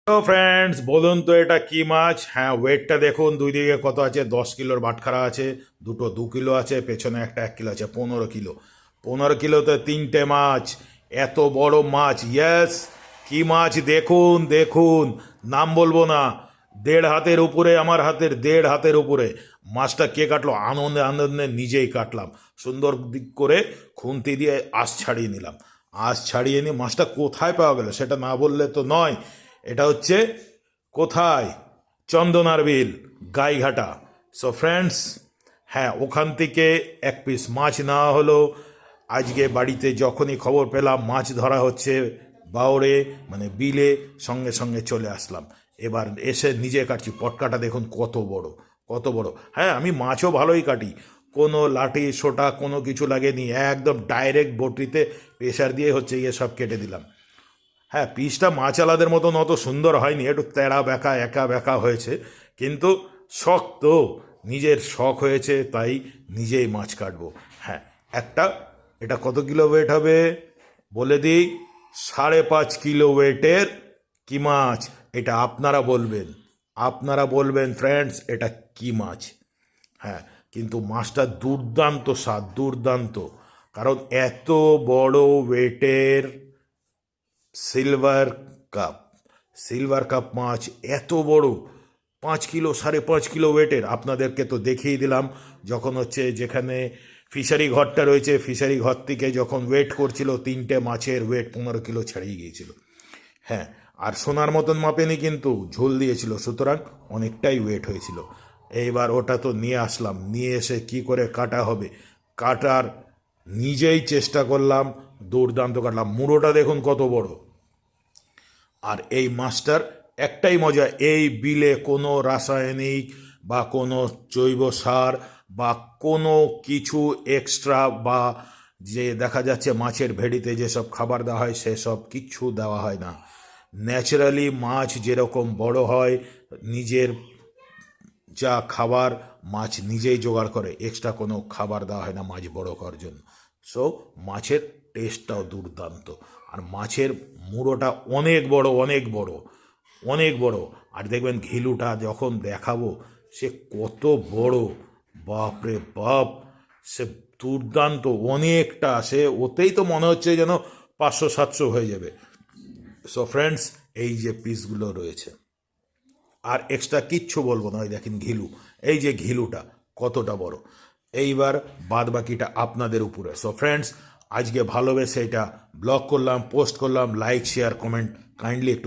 তো ফ্রেন্ডস বলুন তো এটা কি মাছ? হ্যাঁ, ওয়েটটা দেখুন, দুই দিকে কত আছে। 10 কিলোর বাটখারা আছে, দুটো 2 কিলো আছে, পেছনে একটা 1 কিলো আছে, 15 কিলো। 15 কিলোতে তিনটে মাছ, এত বড় মাছ। ইয়েস, কি মাছ দেখুন দেখুন, নাম বলবো না। 1.5 হাতের উপরে, আমার হাতের 1.5 হাতের উপরে। মাছটা কে কাটলো? আনন্দে আনন্দে নিজেই কাটলাম, সুন্দর দিক করে খুন্তি দিয়ে আঁশ ছাড়িয়ে নিলাম। আঁশ ছাড়িয়ে নিয়ে মাছটা কোথায় পাওয়া গেল সেটা না বললে তো নয়। এটা হচ্ছে কোথায়? চন্দনার বিল, গাইঘাটা। সো ফ্রেন্ডস, হ্যাঁ, ওখান থেকে 1 পিস মাছ নেওয়া হলো। আজকে বাড়িতে যখনই খবর পেলাম মাছ ধরা হচ্ছে বাওড়ে, মানে বিলে, সঙ্গে সঙ্গে চলে আসলাম। এবার এসে নিজে কাটছি। পটকাটা দেখুন কত বড়, কত বড়। হ্যাঁ, আমি মাছও ভালোই কাটি, কোনো লাঠি সোটা কোনো কিছু লাগেনি, একদম ডাইরেক্ট বটিতে প্রেশার দিয়ে হচ্ছে ইয়ে সব কেটে দিলাম। হ্যাঁ, পিসটা মাছালাদের মতন অত সুন্দর হয়নি, একটু তেড়া বেঁকা একা বেঁকা হয়েছে, কিন্তু শখ তো, নিজের শখ হয়েছে তাই নিজেই মাছ কাটবো। হ্যাঁ, একটা, এটা কত কিলো ওয়েট হবে বলে দিই? 5.5 কিলো ওয়েটের কি মাছ? এটা আপনারা বলবেন, আপনারা বলবেন ফ্রেন্ডস এটা কি মাছ। হ্যাঁ, কিন্তু মাছটা দুর্দান্ত স্বাদ, দুর্দান্ত। কারণ এত বড় ওয়েটের সিলভার কাপ, সিলভার কাপ মাছ এত বড়, 5 কিলো, 5.5 কিলো ওয়েটের। আপনাদেরকে তো দেখিয়ে দিলাম যখন হচ্ছে যেখানে ফিশারি ঘরটা রয়েছে, ফিশারি ঘর থেকে যখন ওয়েট করছিল, তিনটে মাছের ওয়েট 15 কিলো ছাড়িয়ে গিয়েছিল। হ্যাঁ, আর সোনার মতন মাপেনি, কিন্তু ঝোল দিয়েছিল, সুতরাং অনেকটাই ওয়েট হয়েছিল। এইবার ওটা তো নিয়ে আসলাম, নিয়ে এসে কি করে কাটা হবে, কাটার নিজেই চেষ্টা করলাম, দুর্দান্ত কাটলাম। মুড়োটা দেখুন কত বড়। আর এই মাছটার একটাই মজা, এই বিলে কোনো রাসায়নিক বা কোনো জৈব সার বা কোনো কিছু এক্সট্রা, বা যে দেখা যাচ্ছে মাছের ভেড়িতে যেসব খাবার দেওয়া হয় সেসব কিচ্ছু দেওয়া হয় না। ন্যাচারালি মাছ যেরকম বড় হয়, নিজের যা খাবার মাছ নিজেই জোগাড় করে, এক্সট্রা কোনো খাবার দেওয়া হয় না মাছ বড় করার জন্য। সো মাছের টেস্টটাও দুর্দান্ত। আর মাছের মুড়োটা অনেক বড়, অনেক বড়, অনেক বড়। আর দেখবেন ঘিলুটা যখন দেখাবো সে কত বড়, বাপরে বাপ, সে দুর্দান্ত অনেকটা। সে ওতেই তো মনে হচ্ছে যেন 500-700 হয়ে যাবে। সো ফ্রেন্ডস, এই যে পিসগুলো রয়েছে, আর এক্সট্রা কিচ্ছু বলবো না। ওই দেখেন ঘিলু, এই যে ঘিলুটা কতটা বড়। এইবার বাদ বাকিটা আপনাদের উপরে। সো ফ্রেন্ডস, আজকে ভালোবেসে এটা ব্লগ করলাম, পোস্ট করলাম। লাইক শেয়ার কমেন্ট কাইন্ডলি একটু